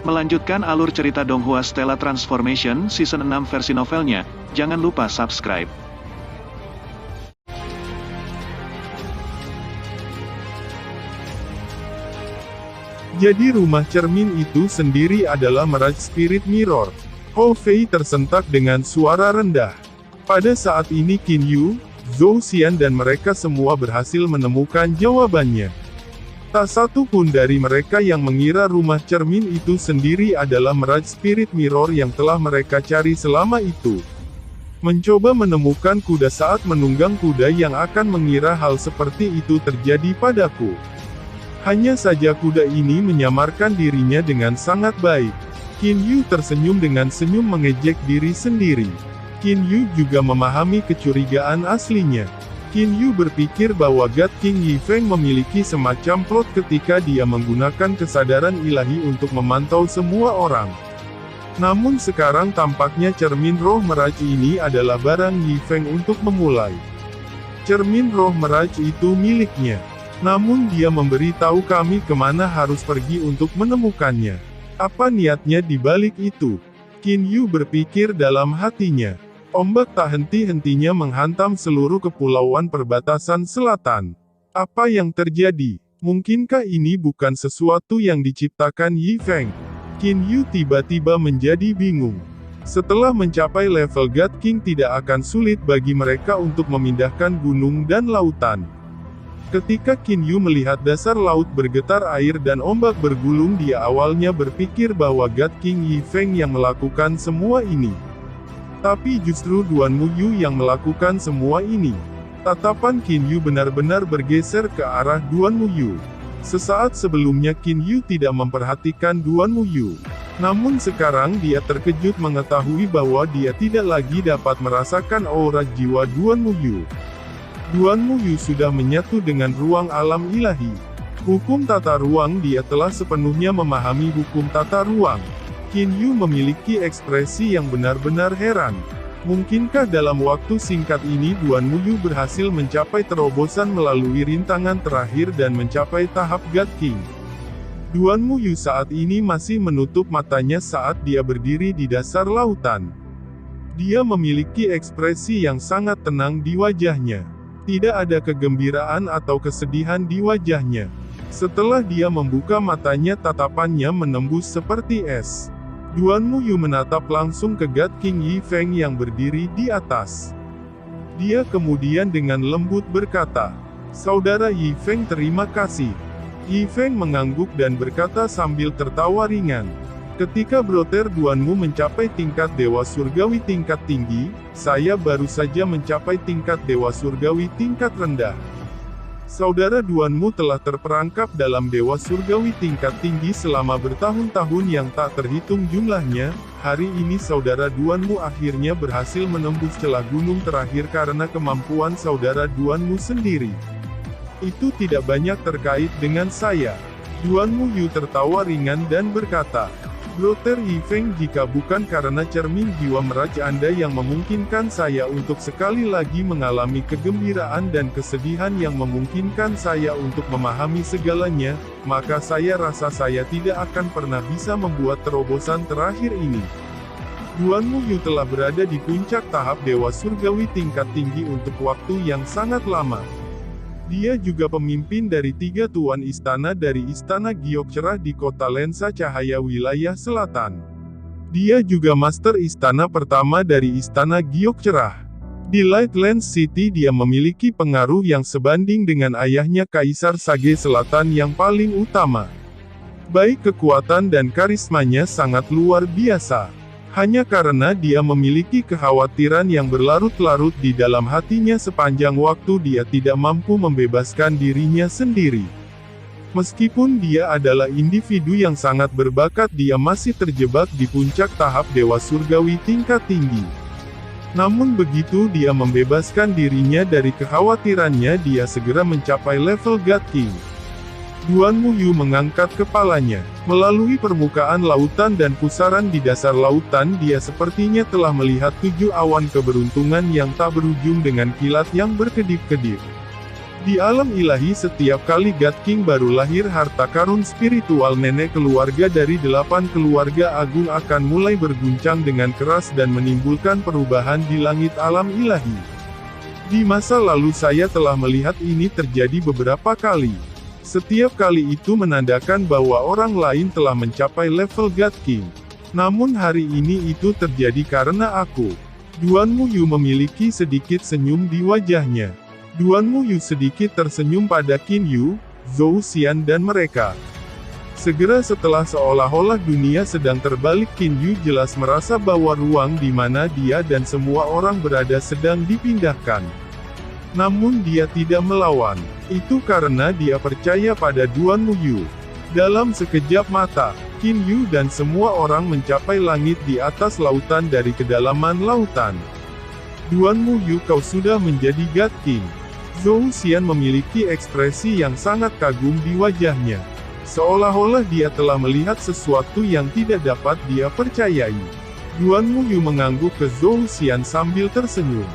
Melanjutkan alur cerita Donghua Stella Transformation Season 6 versi novelnya, jangan lupa subscribe. Jadi rumah cermin itu sendiri adalah Mirage Spirit Mirror. Ho Fei tersentak dengan suara rendah. Pada saat ini Qin Yu, Zhou Xian dan mereka semua berhasil menemukan jawabannya. Tak satu pun dari mereka yang mengira rumah cermin itu sendiri adalah Mirage Spirit Mirror yang telah mereka cari selama itu. Mencoba menemukan kuda saat menunggang kuda yang akan mengira hal seperti itu terjadi padaku. Hanya saja kuda ini menyamarkan dirinya dengan sangat baik. Qin Yu tersenyum dengan senyum mengejek diri sendiri. Qin Yu juga memahami kecurigaan aslinya. Qin Yu berpikir bahwa God King Yi Feng memiliki semacam plot ketika dia menggunakan kesadaran ilahi untuk memantau semua orang. Namun sekarang tampaknya cermin roh Mirage ini adalah barang Yi Feng untuk memulai. Cermin roh Mirage itu miliknya. Namun dia memberitahu kami kemana harus pergi untuk menemukannya. Apa niatnya di balik itu? Qin Yu berpikir dalam hatinya. Ombak tak henti-hentinya menghantam seluruh kepulauan perbatasan selatan. Apa yang terjadi? Mungkinkah ini bukan sesuatu yang diciptakan Yi Feng? Qin Yu tiba-tiba menjadi bingung. Setelah mencapai level God King tidak akan sulit bagi mereka untuk memindahkan gunung dan lautan. Ketika Qin Yu melihat dasar laut bergetar air dan ombak bergulung, dia awalnya berpikir bahwa God King Yi Feng yang melakukan semua ini. Tapi justru Duan Muyu yang melakukan semua ini. Tatapan Qin Yu benar-benar bergeser ke arah Duan Muyu. Sesaat sebelumnya Qin Yu tidak memperhatikan Duan Muyu. Namun sekarang dia terkejut mengetahui bahwa dia tidak lagi dapat merasakan aura jiwa Duan Muyu. Duan Muyu sudah menyatu dengan ruang alam ilahi. Hukum tata ruang, dia telah sepenuhnya memahami hukum tata ruang. Qin Yu memiliki ekspresi yang benar-benar heran. Mungkinkah dalam waktu singkat ini Duan Muyu berhasil mencapai terobosan melalui rintangan terakhir dan mencapai tahap God King? Duan Muyu saat ini masih menutup matanya saat dia berdiri di dasar lautan. Dia memiliki ekspresi yang sangat tenang di wajahnya. Tidak ada kegembiraan atau kesedihan di wajahnya. Setelah dia membuka matanya, tatapannya menembus seperti es. Duan Muyu menatap langsung ke God King Yi Feng yang berdiri di atas. Dia kemudian dengan lembut berkata, "Saudara Yi Feng, terima kasih." Yi Feng mengangguk dan berkata sambil tertawa ringan, "Ketika broter Duanmu mencapai tingkat Dewa Surgawi tingkat tinggi, saya baru saja mencapai tingkat Dewa Surgawi tingkat rendah. Saudara Duanmu telah terperangkap dalam Dewa Surgawi tingkat tinggi selama bertahun-tahun yang tak terhitung jumlahnya. Hari ini saudara Duanmu akhirnya berhasil menembus celah gunung terakhir karena kemampuan saudara Duanmu sendiri. Itu tidak banyak terkait dengan saya." Duan Muyu tertawa ringan dan berkata, "Broter Yi Feng, jika bukan karena cermin jiwa Mirage Anda yang memungkinkan saya untuk sekali lagi mengalami kegembiraan dan kesedihan yang memungkinkan saya untuk memahami segalanya, maka saya rasa saya tidak akan pernah bisa membuat terobosan terakhir ini." Duan Muyu telah berada di puncak tahap Dewa Surgawi tingkat tinggi untuk waktu yang sangat lama. Dia juga pemimpin dari 3 tuan istana dari Istana Giok Cerah di kota Lensa Cahaya wilayah selatan. Dia juga master istana pertama dari Istana Giok Cerah. Di Lightlands City dia memiliki pengaruh yang sebanding dengan ayahnya Kaisar Sage Selatan yang paling utama. Baik kekuatan dan karismanya sangat luar biasa. Hanya karena dia memiliki kekhawatiran yang berlarut-larut di dalam hatinya sepanjang waktu, dia tidak mampu membebaskan dirinya sendiri. Meskipun dia adalah individu yang sangat berbakat, dia masih terjebak di puncak tahap Dewa Surgawi tingkat tinggi. Namun begitu dia membebaskan dirinya dari kekhawatirannya, dia segera mencapai level God King. Duan Muyu mengangkat kepalanya. Melalui permukaan lautan dan pusaran di dasar lautan, dia sepertinya telah melihat 7 awan keberuntungan yang tak berujung dengan kilat yang berkedip-kedip. Di alam ilahi setiap kali God King baru lahir harta karun spiritual nenek keluarga dari 8 keluarga agung akan mulai berguncang dengan keras dan menimbulkan perubahan di langit alam ilahi. Di masa lalu saya telah melihat ini terjadi beberapa kali. Setiap kali itu menandakan bahwa orang lain telah mencapai level God King. Namun hari ini itu terjadi karena aku. Duan Muyu memiliki sedikit senyum di wajahnya. Duan Muyu sedikit tersenyum pada Qin Yu, Zhou Xian dan mereka. Segera setelah seolah-olah dunia sedang terbalik, Qin Yu jelas merasa bahwa ruang di mana dia dan semua orang berada sedang dipindahkan. Namun dia tidak melawan. Itu karena dia percaya pada Duan Muyu. Dalam sekejap mata, Qin Yu dan semua orang mencapai langit di atas lautan dari kedalaman lautan. Duan Muyu, kau sudah menjadi God King. Zhou Xian memiliki ekspresi yang sangat kagum di wajahnya. Seolah-olah dia telah melihat sesuatu yang tidak dapat dia percayai. Duan Muyu mengangguk ke Zhou Xian sambil tersenyum.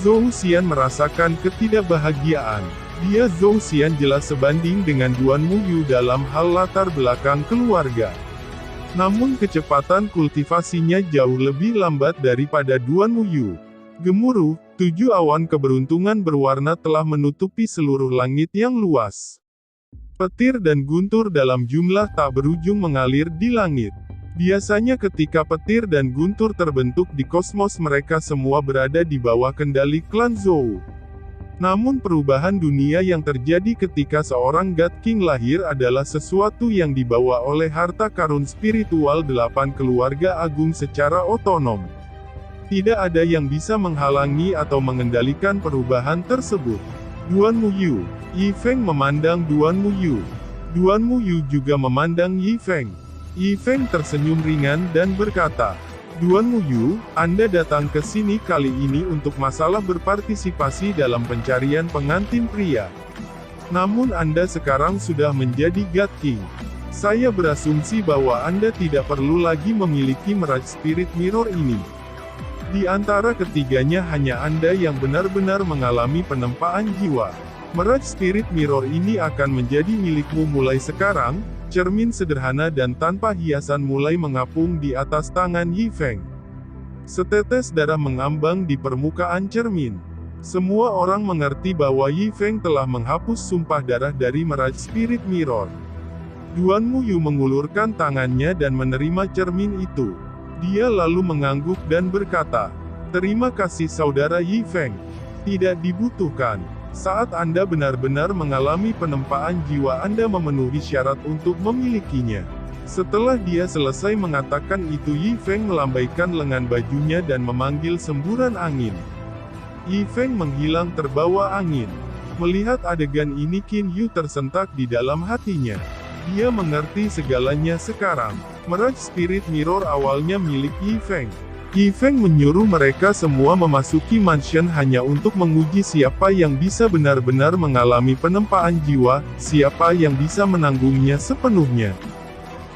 Zhou Xian merasakan ketidakbahagiaan. Dia Zhou Xian jelas sebanding dengan Duan Muyu dalam hal latar belakang keluarga. Namun kecepatan kultivasinya jauh lebih lambat daripada Duan Muyu. Gemuruh, 7 awan keberuntungan berwarna telah menutupi seluruh langit yang luas. Petir dan guntur dalam jumlah tak berujung mengalir di langit. Biasanya ketika petir dan guntur terbentuk di kosmos, mereka semua berada di bawah kendali klan Zhou. Namun perubahan dunia yang terjadi ketika seorang God King lahir adalah sesuatu yang dibawa oleh harta karun spiritual 8 keluarga agung secara otonom. Tidak ada yang bisa menghalangi atau mengendalikan perubahan tersebut. Duan Muyu. Yi Feng memandang Duan Muyu. Duan Muyu juga memandang Yi Feng. Yi Feng tersenyum ringan dan berkata, Duan Muyu, Anda datang ke sini kali ini untuk masalah berpartisipasi dalam pencarian pengantin pria. Namun Anda sekarang sudah menjadi God King. Saya berasumsi bahwa Anda tidak perlu lagi memiliki Mirage Spirit Mirror ini. Di antara ketiganya hanya Anda yang benar-benar mengalami penempaan jiwa. Mirage Spirit Mirror ini akan menjadi milikmu mulai sekarang. Cermin sederhana dan tanpa hiasan mulai mengapung di atas tangan Yi Feng. Setetes darah mengambang di permukaan cermin. Semua orang mengerti bahwa Yi Feng telah menghapus sumpah darah dari Mirage Spirit Mirror. Duan Muyu mengulurkan tangannya dan menerima cermin itu. Dia lalu mengangguk dan berkata, Terima kasih saudara Yi Feng. Tidak dibutuhkan. Saat Anda benar-benar mengalami penempaan jiwa, Anda memenuhi syarat untuk memilikinya. Setelah dia selesai mengatakan itu, Yi Feng melambaikan lengan bajunya dan memanggil semburan angin. Yi Feng menghilang terbawa angin. Melihat adegan ini, Qin Yu tersentak di dalam hatinya. Dia mengerti segalanya sekarang. Mirage Spirit Mirror awalnya milik Yi Feng. Yi Feng menyuruh mereka semua memasuki mansion hanya untuk menguji siapa yang bisa benar-benar mengalami penempaan jiwa, siapa yang bisa menanggungnya sepenuhnya.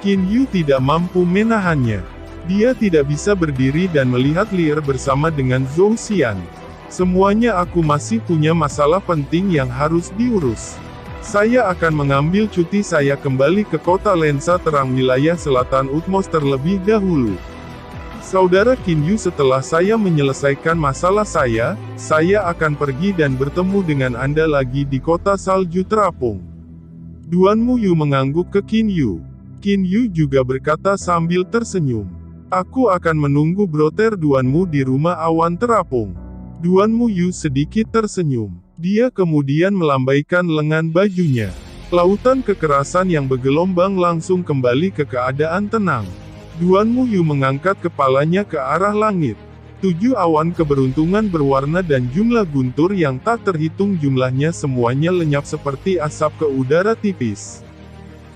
Qin Yu tidak mampu menahannya. Dia tidak bisa berdiri dan melihat Lier bersama dengan Zhou Xian. Semuanya, aku masih punya masalah penting yang harus diurus. Saya akan mengambil cuti, saya kembali ke kota lensa terang wilayah selatan Utmos terlebih dahulu. Saudara Qin Yu, setelah saya menyelesaikan masalah saya akan pergi dan bertemu dengan Anda lagi di kota salju terapung. Duan Muyu mengangguk ke Qin Yu. Qin Yu juga berkata sambil tersenyum. Aku akan menunggu broter Duanmu di rumah awan terapung. Duan Muyu sedikit tersenyum. Dia kemudian melambaikan lengan bajunya. Lautan kekerasan yang bergelombang langsung kembali ke keadaan tenang. Duan Muyu mengangkat kepalanya ke arah langit. 7 awan keberuntungan berwarna dan jumlah guntur yang tak terhitung jumlahnya semuanya lenyap seperti asap ke udara tipis.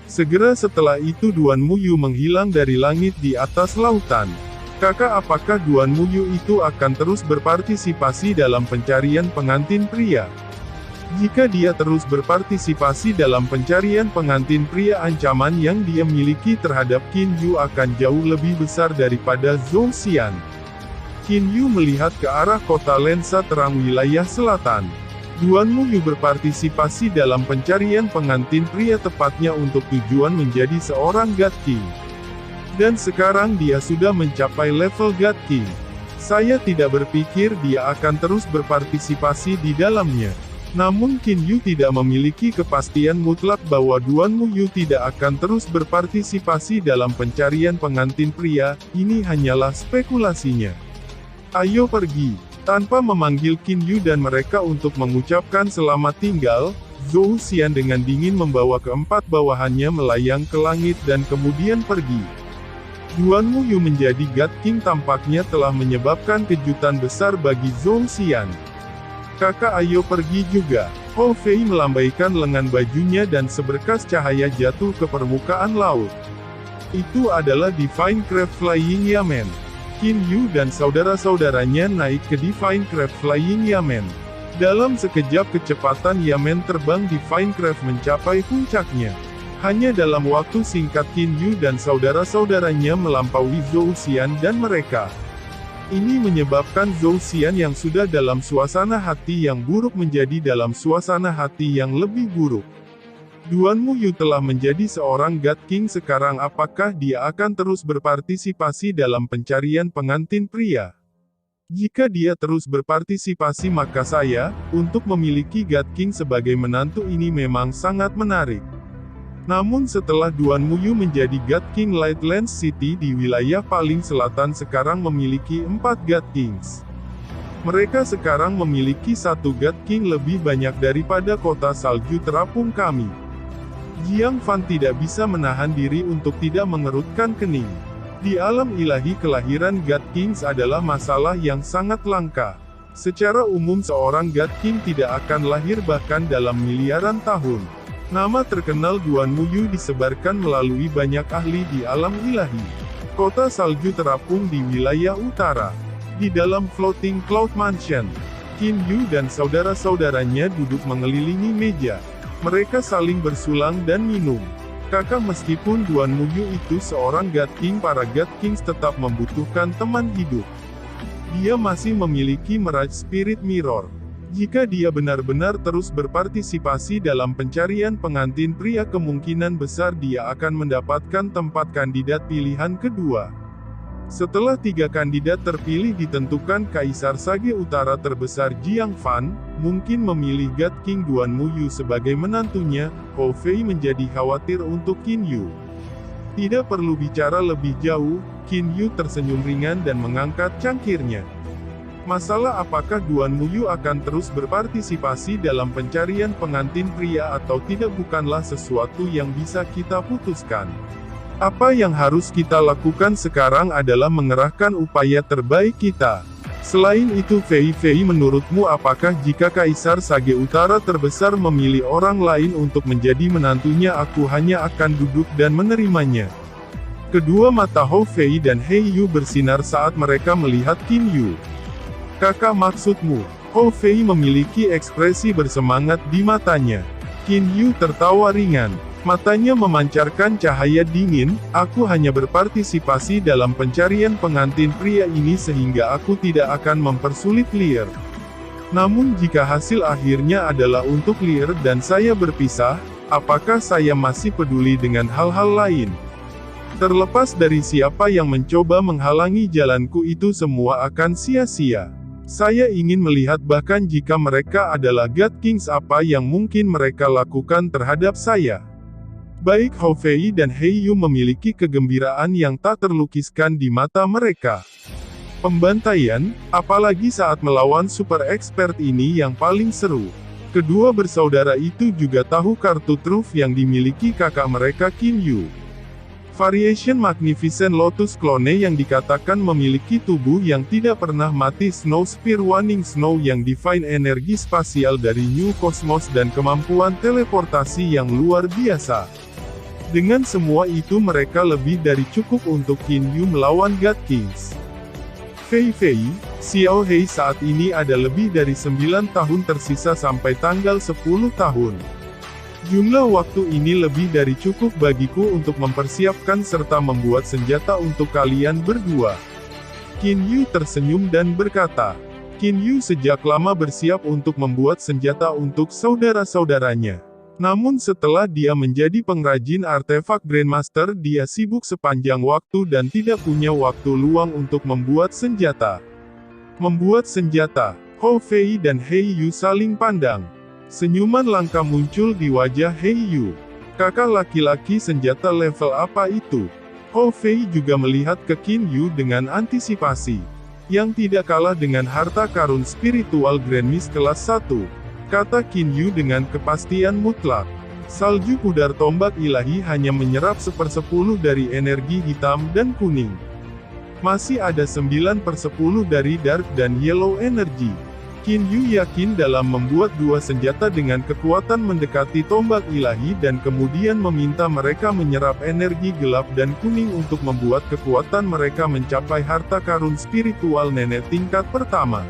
Segera setelah itu Duan Muyu menghilang dari langit di atas lautan. Kakak, apakah Duan Muyu itu akan terus berpartisipasi dalam pencarian pengantin pria? Jika dia terus berpartisipasi dalam pencarian pengantin pria, ancaman yang dia miliki terhadap Qin Yu akan jauh lebih besar daripada Zhou Xian. Qin Yu melihat ke arah kota lensa terang wilayah selatan. Duan Muyu berpartisipasi dalam pencarian pengantin pria tepatnya untuk tujuan menjadi seorang God King. Dan sekarang dia sudah mencapai level God King. Saya tidak berpikir dia akan terus berpartisipasi di dalamnya. Namun Qin Yu tidak memiliki kepastian mutlak bahwa Duan Muyu tidak akan terus berpartisipasi dalam pencarian pengantin pria, ini hanyalah spekulasinya. Ayo pergi. Tanpa memanggil Qin Yu dan mereka untuk mengucapkan selamat tinggal, Zhou Xian dengan dingin membawa keempat bawahannya melayang ke langit dan kemudian pergi. Duan Muyu menjadi God King tampaknya telah menyebabkan kejutan besar bagi Zhou Xian. Kakak ayo pergi juga. Hou Fei melambaikan lengan bajunya dan seberkas cahaya jatuh ke permukaan laut. Itu adalah Divine Craft Flying Yamen. Qin Yu dan saudara-saudaranya naik ke Divine Craft Flying Yamen. Dalam sekejap kecepatan Yamen terbang Divine Craft mencapai puncaknya. Hanya dalam waktu singkat Qin Yu dan saudara-saudaranya melampaui Zhou Xian dan mereka. Ini menyebabkan Zhou Xian yang sudah dalam suasana hati yang buruk menjadi dalam suasana hati yang lebih buruk. Duan Muyu telah menjadi seorang God King sekarang apakah dia akan terus berpartisipasi dalam pencarian pengantin pria? Jika dia terus berpartisipasi maka saya, untuk memiliki God King sebagai menantu ini memang sangat menarik. Namun setelah Duan Muyu menjadi God King Lightlands City di wilayah paling selatan sekarang memiliki 4 God Kings. Mereka sekarang memiliki 1 God King lebih banyak daripada kota salju terapung kami. Jiang Fan tidak bisa menahan diri untuk tidak mengerutkan kening. Di alam ilahi kelahiran God Kings adalah masalah yang sangat langka. Secara umum seorang God King tidak akan lahir bahkan dalam miliaran tahun. Nama terkenal Duan Muyu disebarkan melalui banyak ahli di alam ilahi. Kota salju terapung di wilayah utara. Di dalam Floating Cloud Mansion, Qin Yu dan saudara-saudaranya duduk mengelilingi meja. Mereka saling bersulang dan minum. Kakak meskipun Duan Muyu itu seorang God King, para God Kings tetap membutuhkan teman hidup. Dia masih memiliki Mirage Spirit Mirror. Jika dia benar-benar terus berpartisipasi dalam pencarian pengantin pria kemungkinan besar dia akan mendapatkan tempat kandidat pilihan kedua. Setelah 3 kandidat terpilih ditentukan Kaisar Sage Utara terbesar Jiang Fan, mungkin memilih God King Duan Muyu sebagai menantunya, Hou Fei menjadi khawatir untuk Qin Yu. Tidak perlu bicara lebih jauh, Qin Yu tersenyum ringan dan mengangkat cangkirnya. Masalah apakah Duan Muyu akan terus berpartisipasi dalam pencarian pengantin pria atau tidak bukanlah sesuatu yang bisa kita putuskan. Apa yang harus kita lakukan sekarang adalah mengerahkan upaya terbaik kita. Selain itu Fei menurutmu apakah jika Kaisar Sage Utara terbesar memilih orang lain untuk menjadi menantunya aku hanya akan duduk dan menerimanya? Kedua mata Hou Fei dan He Yu bersinar saat mereka melihat Qin Yu. Kakak maksudmu? Hou Fei memiliki ekspresi bersemangat di matanya. Qin Yu tertawa ringan. Matanya memancarkan cahaya dingin, aku hanya berpartisipasi dalam pencarian pengantin pria ini sehingga aku tidak akan mempersulit Lear. Namun jika hasil akhirnya adalah untuk Lear dan saya berpisah, apakah saya masih peduli dengan hal-hal lain? Terlepas dari siapa yang mencoba menghalangi jalanku itu semua akan sia-sia. Saya ingin melihat bahkan jika mereka adalah God Kings apa yang mungkin mereka lakukan terhadap saya. Baik Hou Fei dan He Yu memiliki kegembiraan yang tak terlukiskan di mata mereka. Pembantaian, apalagi saat melawan super expert ini yang paling seru. Kedua bersaudara itu juga tahu kartu truf yang dimiliki kakak mereka Qin Yu. Variation Magnificent Lotus Clone yang dikatakan memiliki tubuh yang tidak pernah mati, Snow Spear Waning Snow yang divine energi spasial dari New Cosmos dan kemampuan teleportasi yang luar biasa. Dengan semua itu mereka lebih dari cukup untuk Qin Yu melawan God Kings. Fei, Xiao Hei saat ini ada lebih dari 9 tahun tersisa sampai tanggal 10 tahun. Jumlah waktu ini lebih dari cukup bagiku untuk mempersiapkan serta membuat senjata untuk kalian berdua. Qin Yu tersenyum dan berkata, Qin Yu sejak lama bersiap untuk membuat senjata untuk saudara-saudaranya. Namun setelah dia menjadi pengrajin artefak Grandmaster, dia sibuk sepanjang waktu dan tidak punya waktu luang untuk membuat senjata. Membuat senjata, Hou Fei dan Hei Yu saling pandang. Senyuman langka muncul di wajah Hei Yu. Kakak laki-laki senjata level apa itu? Hou Fei juga melihat ke Qin Yu dengan antisipasi. Yang tidak kalah dengan harta karun spiritual Grandmaster kelas 1. Kata Qin Yu dengan kepastian mutlak. Salju pudar tombak ilahi hanya menyerap 1/10 dari energi hitam dan kuning. Masih ada 9/10 dari dark dan yellow energy. Qin Yu yakin dalam membuat dua senjata dengan kekuatan mendekati tombak ilahi dan kemudian meminta mereka menyerap energi gelap dan kuning untuk membuat kekuatan mereka mencapai harta karun spiritual nenek tingkat pertama.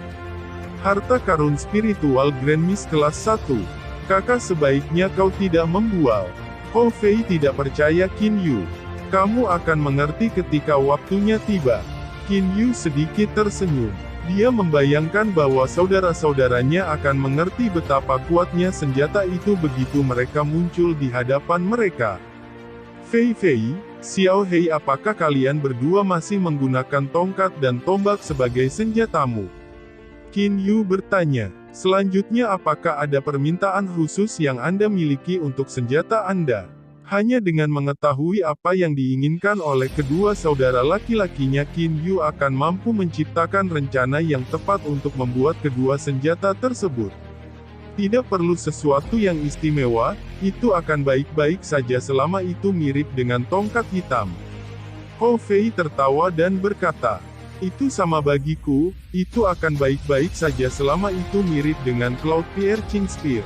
Harta karun spiritual Grandmaster kelas 1. Kakak, sebaiknya kau tidak membual. Hou Fei tidak percaya Qin Yu. Kamu akan mengerti ketika waktunya tiba. Qin Yu sedikit tersenyum. Dia membayangkan bahwa saudara-saudaranya akan mengerti betapa kuatnya senjata itu begitu mereka muncul di hadapan mereka. Fei Fei, Xiao Hei, apakah kalian berdua masih menggunakan tongkat dan tombak sebagai senjatamu? Qin Yu bertanya. Selanjutnya, apakah ada permintaan khusus yang Anda miliki untuk senjata Anda? Hanya dengan mengetahui apa yang diinginkan oleh kedua saudara laki-lakinya, Qin Yu akan mampu menciptakan rencana yang tepat untuk membuat kedua senjata tersebut. Tidak perlu sesuatu yang istimewa, itu akan baik-baik saja selama itu mirip dengan tongkat hitam. Hou Fei tertawa dan berkata, itu sama bagiku, itu akan baik-baik saja selama itu mirip dengan Cloud Piercing Spear.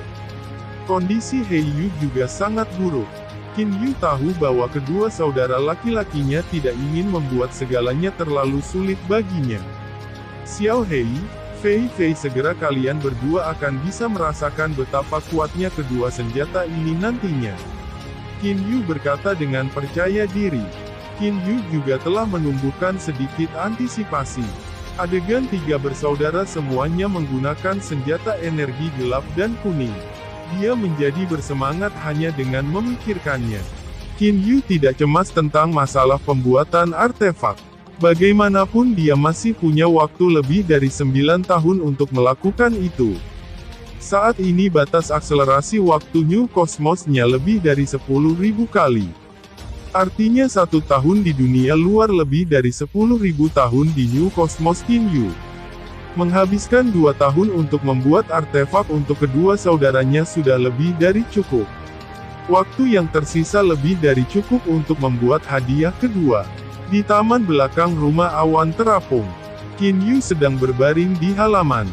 Kondisi Hei Yu juga sangat buruk. Qin Yu tahu bahwa kedua saudara laki-lakinya tidak ingin membuat segalanya terlalu sulit baginya. Xiao Hei, Fei Fei, segera kalian berdua akan bisa merasakan betapa kuatnya kedua senjata ini nantinya. Qin Yu berkata dengan percaya diri. Qin Yu juga telah menumbuhkan sedikit antisipasi. Adegan tiga bersaudara semuanya menggunakan senjata energi gelap dan kuning. Dia menjadi bersemangat hanya dengan memikirkannya. Qin Yu tidak cemas tentang masalah pembuatan artefak. Bagaimanapun dia masih punya waktu lebih dari 9 tahun untuk melakukan itu. Saat ini batas akselerasi waktu New Cosmos-nya lebih dari 10.000 kali. Artinya 1 tahun di dunia luar lebih dari 10.000 tahun di New Cosmos. Qin Yu menghabiskan 2 tahun untuk membuat artefak untuk kedua saudaranya sudah lebih dari cukup. Waktu yang tersisa lebih dari cukup untuk membuat hadiah kedua. Di taman belakang rumah awan terapung, Qin Yu sedang berbaring di halaman.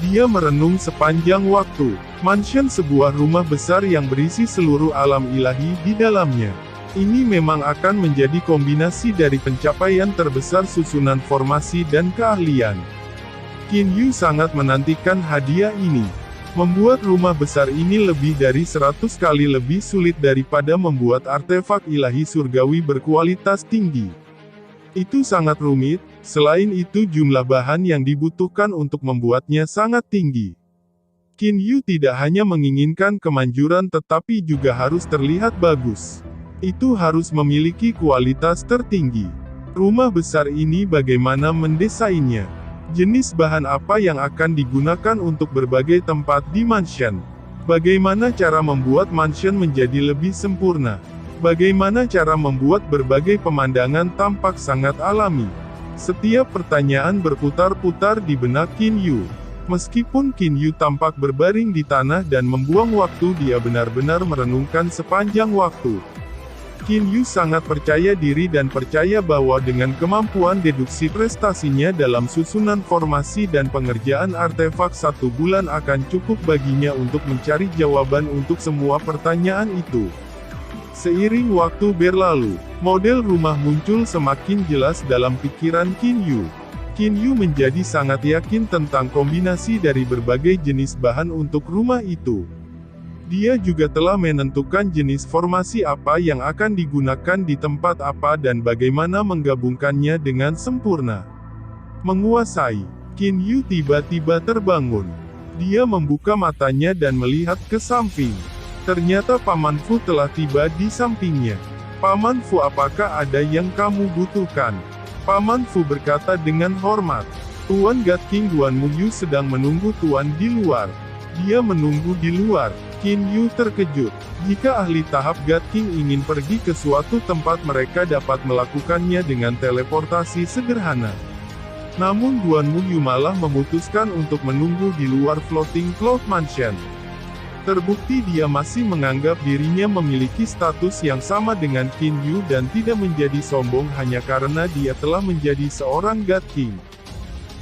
Dia merenung sepanjang waktu. Mansion, sebuah rumah besar yang berisi seluruh alam ilahi di dalamnya. Ini memang akan menjadi kombinasi dari pencapaian terbesar susunan formasi dan keahlian. Qin Yu sangat menantikan hadiah ini. Membuat rumah besar ini lebih dari 100 kali lebih sulit daripada membuat artefak ilahi surgawi berkualitas tinggi. Itu sangat rumit, selain itu jumlah bahan yang dibutuhkan untuk membuatnya sangat tinggi. Qin Yu tidak hanya menginginkan kemanjuran tetapi juga harus terlihat bagus. Itu harus memiliki kualitas tertinggi. Rumah besar ini bagaimana mendesainnya? Jenis bahan apa yang akan digunakan untuk berbagai tempat di mansion? Bagaimana cara membuat mansion menjadi lebih sempurna? Bagaimana cara membuat berbagai pemandangan tampak sangat alami? Setiap pertanyaan berputar-putar di benak Qin Yu. Meskipun Qin Yu tampak berbaring di tanah dan membuang waktu, dia benar-benar merenungkan sepanjang waktu. Qin Yu sangat percaya diri dan percaya bahwa dengan kemampuan deduksi prestasinya dalam susunan formasi dan pengerjaan artefak, 1 bulan akan cukup baginya untuk mencari jawaban untuk semua pertanyaan itu. Seiring waktu berlalu, model rumah muncul semakin jelas dalam pikiran Qin Yu. Qin Yu menjadi sangat yakin tentang kombinasi dari berbagai jenis bahan untuk rumah itu. Dia juga telah menentukan jenis formasi apa yang akan digunakan di tempat apa dan bagaimana menggabungkannya dengan sempurna. Menguasai. Qin Yu tiba-tiba terbangun. Dia membuka matanya dan melihat ke samping. Ternyata Paman Fu telah tiba di sampingnya. Paman Fu, apakah ada yang kamu butuhkan? Paman Fu berkata dengan hormat. Tuan God King Duan Muyu sedang menunggu Tuan di luar. Dia menunggu di luar. Qin Yu terkejut. Jika ahli tahap God King ingin pergi ke suatu tempat, mereka dapat melakukannya dengan teleportasi sederhana. Namun Duan Muyu malah memutuskan untuk menunggu di luar Floating Cloud Mansion. Terbukti dia masih menganggap dirinya memiliki status yang sama dengan Qin Yu dan tidak menjadi sombong hanya karena dia telah menjadi seorang God King.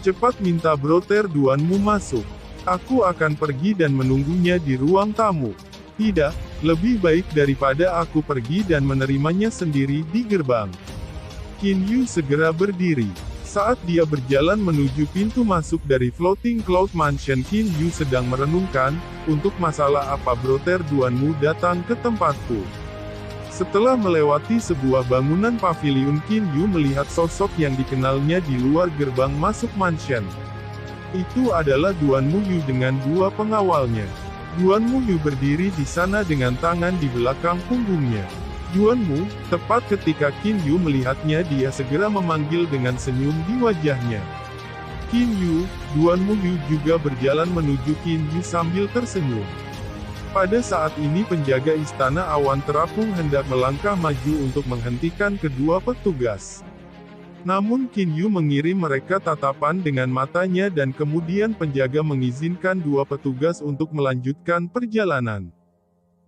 Cepat minta brother Duanmu masuk. Aku akan pergi dan menunggunya di ruang tamu. Tidak, lebih baik daripada aku pergi dan menerimanya sendiri di gerbang. Qin Yu segera berdiri. Saat dia berjalan menuju pintu masuk dari Floating Cloud Mansion, Qin Yu sedang merenungkan, untuk masalah apa brother Duanmu datang ke tempatku. Setelah melewati sebuah bangunan paviliun, Qin Yu melihat sosok yang dikenalnya di luar gerbang masuk mansion. Itu adalah Duan Muyu dengan dua pengawalnya. Duan Muyu berdiri di sana dengan tangan di belakang punggungnya. Duanmu, tepat ketika Qin Yu melihatnya, dia segera memanggil dengan senyum di wajahnya. Qin Yu, Duan Muyu juga berjalan menuju Qin Yu sambil tersenyum. Pada saat ini penjaga istana awan terapung hendak melangkah maju untuk menghentikan kedua petugas. Namun Qin Yu mengirim mereka tatapan dengan matanya dan kemudian penjaga mengizinkan dua petugas untuk melanjutkan perjalanan.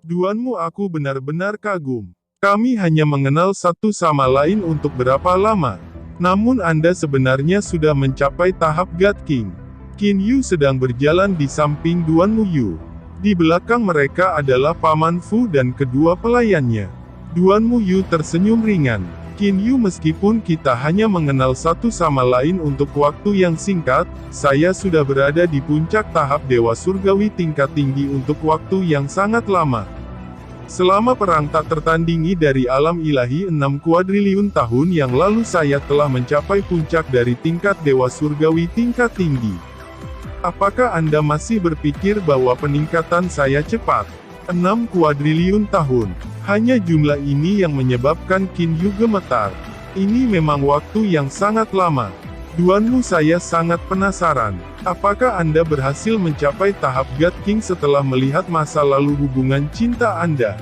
Duanmu, aku benar-benar kagum. Kami hanya mengenal satu sama lain untuk berapa lama. Namun Anda sebenarnya sudah mencapai tahap God King. Qin Yu sedang berjalan di samping Duan Muyu. Di belakang mereka adalah Paman Fu dan kedua pelayannya. Duan Muyu tersenyum ringan. Qin Yu, meskipun kita hanya mengenal satu sama lain untuk waktu yang singkat, saya sudah berada di puncak tahap Dewa Surgawi tingkat tinggi untuk waktu yang sangat lama. Selama perang tak tertandingi dari alam ilahi 6 kuadriliun tahun yang lalu, saya telah mencapai puncak dari tingkat Dewa Surgawi tingkat tinggi. Apakah Anda masih berpikir bahwa peningkatan saya cepat? 6 kuadriliun tahun. Hanya jumlah ini yang menyebabkan Qin Yu gemetar. Ini memang waktu yang sangat lama. Duanmu, saya sangat penasaran. Apakah Anda berhasil mencapai tahap God King setelah melihat masa lalu hubungan cinta Anda?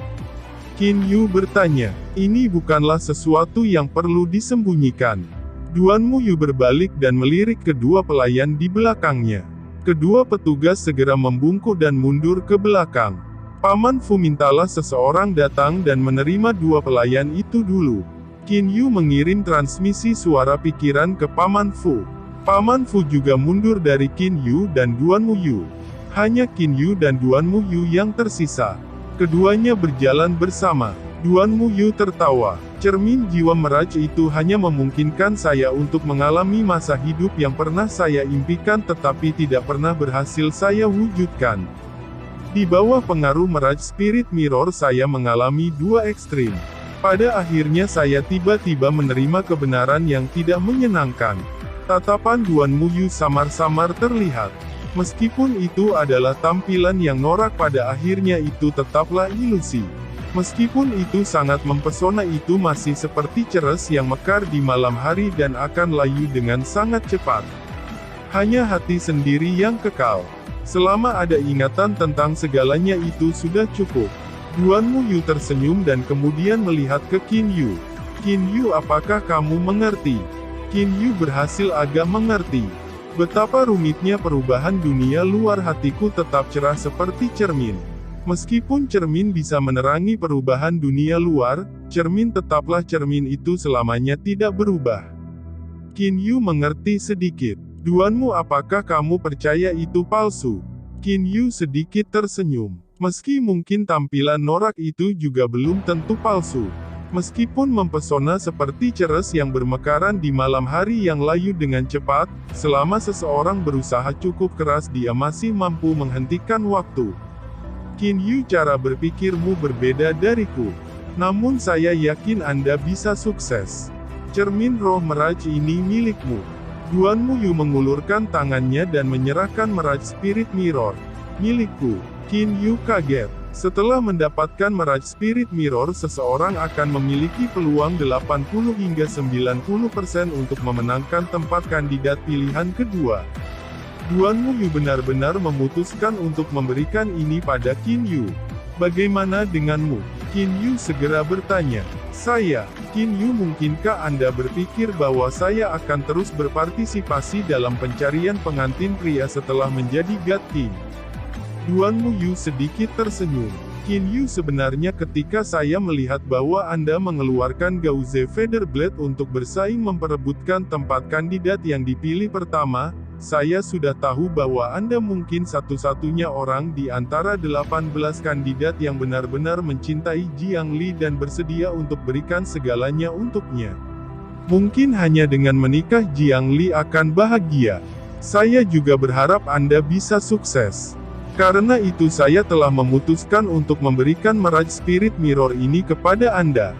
Qin Yu bertanya. Ini bukanlah sesuatu yang perlu disembunyikan. Duan Muyu berbalik dan melirik kedua pelayan di belakangnya. Kedua petugas segera membungkuk dan mundur ke belakang. Paman Fu, mintalah seseorang datang dan menerima dua pelayan itu dulu. Qin Yu mengirim transmisi suara pikiran ke Paman Fu. Paman Fu juga mundur dari Qin Yu dan Duan Muyu. Hanya Qin Yu dan Duan Muyu yang tersisa. Keduanya berjalan bersama. Duan Muyu tertawa. Cermin jiwa Mirage itu hanya memungkinkan saya untuk mengalami masa hidup yang pernah saya impikan tetapi tidak pernah berhasil saya wujudkan. Di bawah pengaruh Mirage Spirit Mirror, saya mengalami dua ekstrim. Pada akhirnya saya tiba-tiba menerima kebenaran yang tidak menyenangkan. Tatapan Duan Muyu samar-samar terlihat. Meskipun itu adalah tampilan yang norak, pada akhirnya itu tetaplah ilusi. Meskipun itu sangat mempesona, itu masih seperti ceres yang mekar di malam hari dan akan layu dengan sangat cepat. Hanya hati sendiri yang kekal. Selama ada ingatan tentang segalanya, itu sudah cukup. Duan Muyu tersenyum dan kemudian melihat ke Qin Yu. Qin Yu, apakah kamu mengerti? Qin Yu berhasil agak mengerti. Betapa rumitnya perubahan dunia luar, hatiku tetap cerah seperti cermin. Meskipun cermin bisa menerangi perubahan dunia luar, cermin tetaplah cermin, itu selamanya tidak berubah. Qin Yu mengerti sedikit. Duanmu, apakah kamu percaya itu palsu? Qin Yu sedikit tersenyum. Meski mungkin tampilan norak itu juga belum tentu palsu. Meskipun mempesona seperti ceres yang bermekaran di malam hari yang layu dengan cepat, selama seseorang berusaha cukup keras dia masih mampu menghentikan waktu. Qin Yu, cara berpikirmu berbeda dariku. Namun saya yakin Anda bisa sukses. Cermin roh Mirage ini milikmu. Duan Muyu mengulurkan tangannya dan menyerahkan Mirage Spirit Mirror. Milikku. Qin Yu kaget. Setelah mendapatkan Mirage Spirit Mirror, seseorang akan memiliki peluang 80 hingga 90% untuk memenangkan tempat kandidat pilihan kedua. Duan Muyu benar-benar memutuskan untuk memberikan ini pada Qin Yu. Bagaimana denganmu? Qin Yu segera bertanya. Saya, Qin Yu, mungkinkah Anda berpikir bahwa saya akan terus berpartisipasi dalam pencarian pengantin pria setelah menjadi God King? Duan Muyu sedikit tersenyum. Qin Yu, sebenarnya ketika saya melihat bahwa Anda mengeluarkan Gauze Feather Blade untuk bersaing memperebutkan tempat kandidat yang dipilih pertama, saya sudah tahu bahwa Anda mungkin satu-satunya orang di antara 18 kandidat yang benar-benar mencintai Jiang Li dan bersedia untuk berikan segalanya untuknya. Mungkin hanya dengan menikah Jiang Li akan bahagia. Saya juga berharap Anda bisa sukses. Karena itu saya telah memutuskan untuk memberikan Mirage Spirit Mirror ini kepada Anda.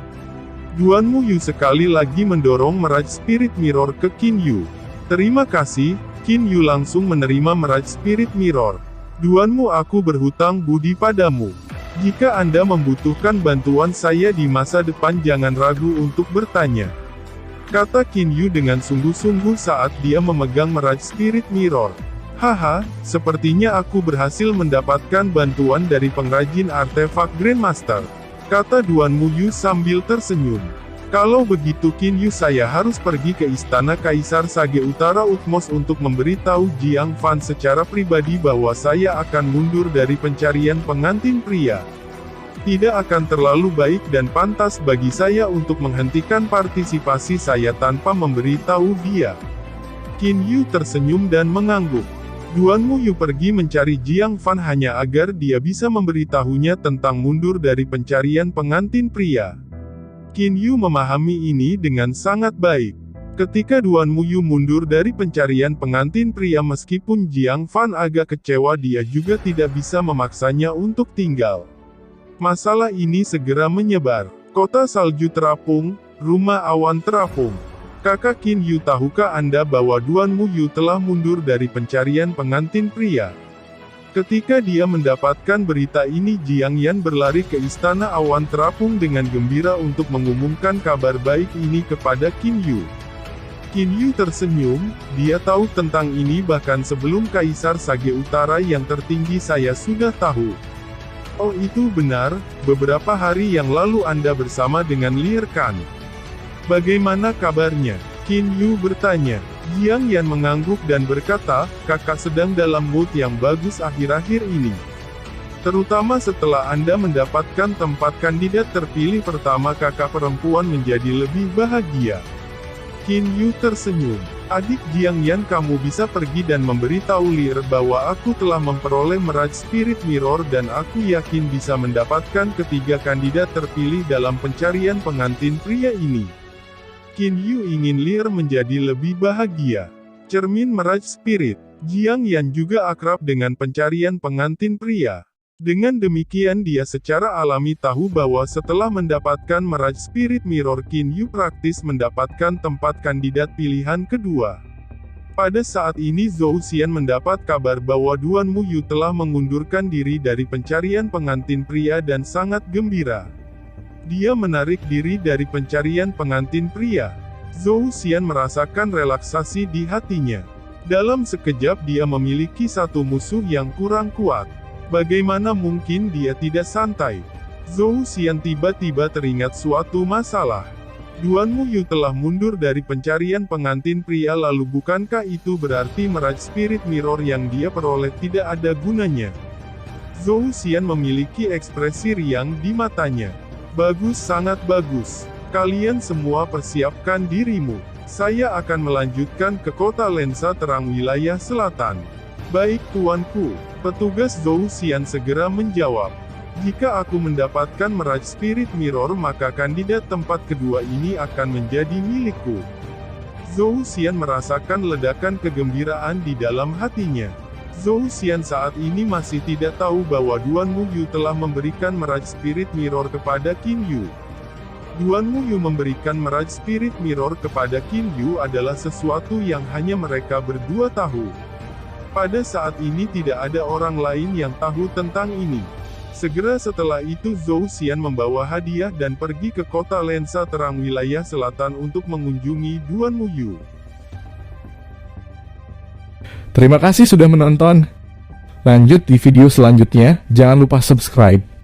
Duan Muyu sekali lagi mendorong Mirage Spirit Mirror ke Qin Yu. Terima kasih. Qin Yu langsung menerima Mirage Spirit Mirror. Duanmu, aku berhutang budi padamu. Jika Anda membutuhkan bantuan saya di masa depan, jangan ragu untuk bertanya. Kata Qin Yu dengan sungguh-sungguh saat dia memegang Mirage Spirit Mirror. Haha, sepertinya aku berhasil mendapatkan bantuan dari pengrajin artefak Grandmaster. Kata Duan Muyu sambil tersenyum. Kalau begitu Qin Yu, saya harus pergi ke istana Kaisar Sage Utara Utmos untuk memberitahu Jiang Fan secara pribadi bahwa saya akan mundur dari pencarian pengantin pria. Tidak akan terlalu baik dan pantas bagi saya untuk menghentikan partisipasi saya tanpa memberitahu dia. Qin Yu tersenyum dan mengangguk. Duan Muyu pergi mencari Jiang Fan hanya agar dia bisa memberitahunya tentang mundur dari pencarian pengantin pria. Qin Yu memahami ini dengan sangat baik. Ketika Duan Muyu mundur dari pencarian pengantin pria, meskipun Jiang Fan agak kecewa, dia juga tidak bisa memaksanya untuk tinggal. Masalah ini segera menyebar. Kota salju terapung, rumah awan terapung. Kakak Qin Yu, tahukah Anda bahwa Duan Muyu telah mundur dari pencarian pengantin pria? Ketika dia mendapatkan berita ini, Jiang Yan berlari ke istana awan terapung dengan gembira untuk mengumumkan kabar baik ini kepada Qin Yu. Qin Yu tersenyum, dia tahu tentang ini bahkan sebelum Kaisar Sage Utara yang tertinggi saya sudah tahu. Oh, itu benar, beberapa hari yang lalu Anda bersama dengan Lier Kan. Bagaimana kabarnya? Qin Yu bertanya. Jiang Yan mengangguk dan berkata, kakak sedang dalam mood yang bagus akhir-akhir ini. Terutama setelah Anda mendapatkan tempat kandidat terpilih pertama, kakak perempuan menjadi lebih bahagia. Qin Yu tersenyum. Adik Jiang Yan, kamu bisa pergi dan memberitahu Lier bahwa aku telah memperoleh Mirage Spirit Mirror dan aku yakin bisa mendapatkan ketiga kandidat terpilih dalam pencarian pengantin pria ini. Qin Yu ingin Lier menjadi lebih bahagia. Cermin Mirage Spirit. Jiang Yan juga akrab dengan pencarian pengantin pria. Dengan demikian dia secara alami tahu bahwa setelah mendapatkan Mirage Spirit Mirror, Qin Yu praktis mendapatkan tempat kandidat pilihan kedua. Pada saat ini Zhou Xian mendapat kabar bahwa Duan Muyu telah mengundurkan diri dari pencarian pengantin pria dan sangat gembira. Dia menarik diri dari pencarian pengantin pria. Zhou Xian merasakan relaksasi di hatinya. Dalam sekejap dia memiliki satu musuh yang kurang kuat. Bagaimana mungkin dia tidak santai? Zhou Xian tiba-tiba teringat suatu masalah. Duan Muyu telah mundur dari pencarian pengantin pria, lalu bukankah itu berarti Mirage Spirit Mirror yang dia peroleh tidak ada gunanya? Zhou Xian memiliki ekspresi riang di matanya. Bagus, sangat bagus. Kalian semua persiapkan dirimu. Saya akan melanjutkan ke kota lensa terang wilayah selatan. Baik tuanku. Petugas Zhou Xian segera menjawab. Jika aku mendapatkan Mirage Spirit Mirror, maka kandidat tempat kedua ini akan menjadi milikku. Zhou Xian merasakan ledakan kegembiraan di dalam hatinya. Zhou Xian saat ini masih tidak tahu bahwa Duan Muyu telah memberikan Mirage Spirit Mirror kepada Qin Yu. Duan Muyu memberikan Mirage Spirit Mirror kepada Qin Yu adalah sesuatu yang hanya mereka berdua tahu. Pada saat ini tidak ada orang lain yang tahu tentang ini. Segera setelah itu Zhou Xian membawa hadiah dan pergi ke kota lensa terang wilayah selatan untuk mengunjungi Duan Muyu. Terima kasih sudah menonton. Lanjut di video selanjutnya, jangan lupa subscribe.